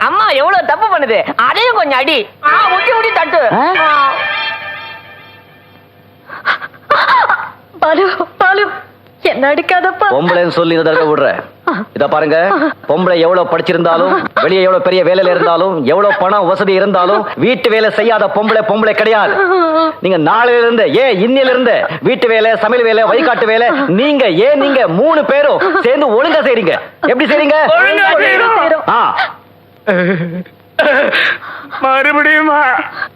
அம்மா எவ்வளவு தப்பு பண்ணுது, அதையும் கொஞ்சம் அடி. முட்டி முட்டி தட்டு. பாலு பாலு என்ன அடிக்காதப்பா. பொம்பளைன்னு சொல்லி இந்த தடவை விடுற. இத பாருங்க, பொம்பளை எவ்வளவு படிச்சிருந்தாலும், வெளியே எவ்வளவு பெரிய வேலையில இருந்தாலும், எவ்வளவு பணம் வசதி இருந்தாலும், வீட்டு வேலை செய்யாத பொம்பளை கிடையாது. நீங்க நாளையில இருந்து, இன்னில இருந்து வீட்டு வேலை, சமையல் வேலை, வழிகாட்டு வேலை, நீங்க 3 பேரும் சேர்ந்து ஒழுங்கா செய்றீங்க. எப்படி செய்றீங்க? மறுபடியுமா?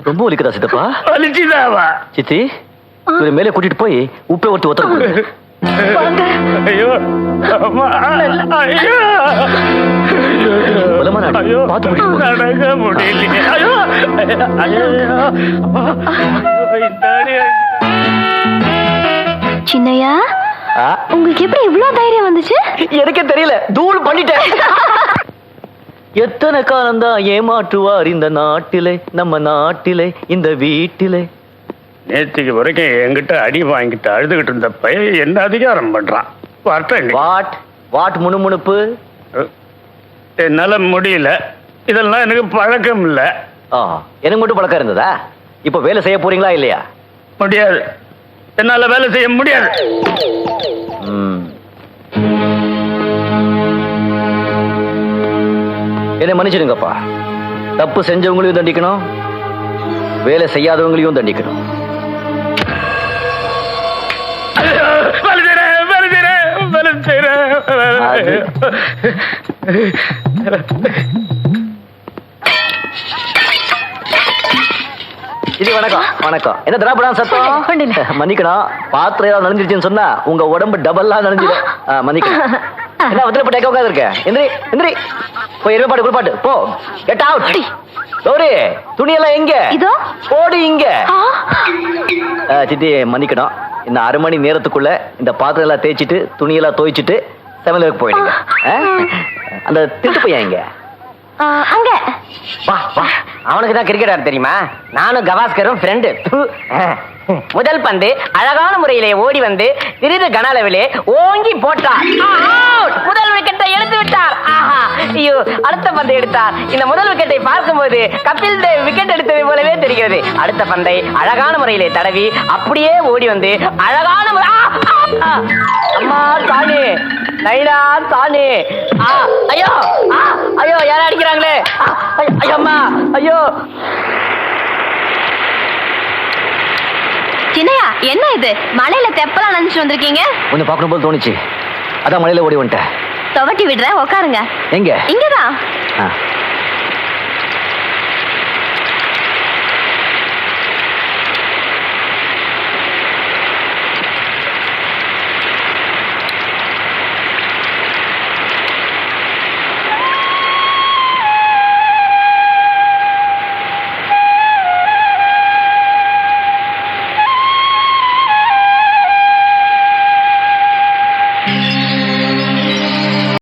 ரொம்ப வலிக்குதா சித்தப்பா? வலிச்சுதாவா? சித்தி, இவரை மேலே கூட்டிட்டு போய் உப்பை ஒட்டு ஒத்துற. ஐயோ நடக்க முடியலையே. சின்னையா, உங்களுக்கு எப்படி இவ்வளவு தைரியம் வந்துச்சு? எனக்கே தெரியல, தூள் பண்ணிட்டேன். எத்தனை காலம் தான் ஏமாற்றுவார் இந்த நாட்டிலே, நம்ம நாட்டிலே, இந்த வீட்டிலே. நேற்றுக்கு வரைக்கும் என்கிட்ட அடி வாங்கிட்டு அழுதுகிட்டு இருந்த பையன் என்ன அதிகாரம் பண்றான். வாட் முணுமுணுப்பு? என்னால முடியல, இதெல்லாம் எனக்கு பழக்கம் இல்ல. எனக்கு மட்டும் பழக்கம் இருந்ததா? இப்ப வேலை செய்ய போறீங்களா இல்லையா? முடியாது, என்னால வேலை செய்ய முடியாது. என்னை மன்னிச்சிடுங்கப்பா. தப்பு செஞ்சவங்களையும் தண்டிக்கணும், வேலை செய்யாதவங்களையும் தண்டிக்கணும். இது வணக்கம். வணக்கம். என்ன திராபடா சத்தம்? மன்னிக்கணும், பாத்திரம் ஏதாவது நனைஞ்சிருச்சுன்னு சொன்னா உங்க உடம்பு டபுளா நனைஞ்சிடும். மன்னிக்கணும். என்ன வத்திரப்பட்டு எங்க உட்காந்து இருக்க? எந்திரி போய் இருப்பாட்டு குளிப்பாட்டு போ. Get out. கௌரி, துணியெல்லாம் எங்க? இதோ போடு இங்க. சித்தி மன்னிக்கணும், இந்த 1/2 மணி நேரத்துக்குள்ள இந்த பாத்திரம் எல்லாம் தேய்ச்சிட்டு துணியெல்லாம் துவைச்சிட்டு சமையலுக்கு போயிடுங்க. அந்த திட்டு பையன் இங்க அங்க வா வா. அவனுக்கு தான் கிரிக்கெட் ஆட தெரியுமா? நானும் கவாஸ்கரும் ஃப்ரெண்டு. முதல் பந்து அழகான முறையிலே ஓடி வந்து சிறிது கனளவிலே ஓங்கி போட்டார். முதல் விக்கெட்டை எடுத்து விட்டார். ஐயோ, அடுத்த பந்தை எடுத்தார். இந்த முதல் விக்கெட்டை பார்க்கும்போது கபில் தேவ் விக்கெட் எடுத்ததை போலவே தெரிகிறது. அடுத்த பந்தை அழகான முறையிலே தடவி அப்படியே ஓடி வந்து அழகான அம்மா தானே, நைனா தானே. ஐயோ ஐயோ, யாரும் அடிக்கிறாங்களே. ஐயோ அம்மா, ஐயோ. சின்னையா, என்ன இது? மலையில தெப்பலாம் நினைச்சு வந்திருக்கீங்க? கொஞ்சம் பார்க்கணும் போது தோணுச்சு, அதான் மலையில ஓடி வந்துட்டேன். துவட்டி விடுறேன், உட்காருங்க. எங்க? இங்கதான்.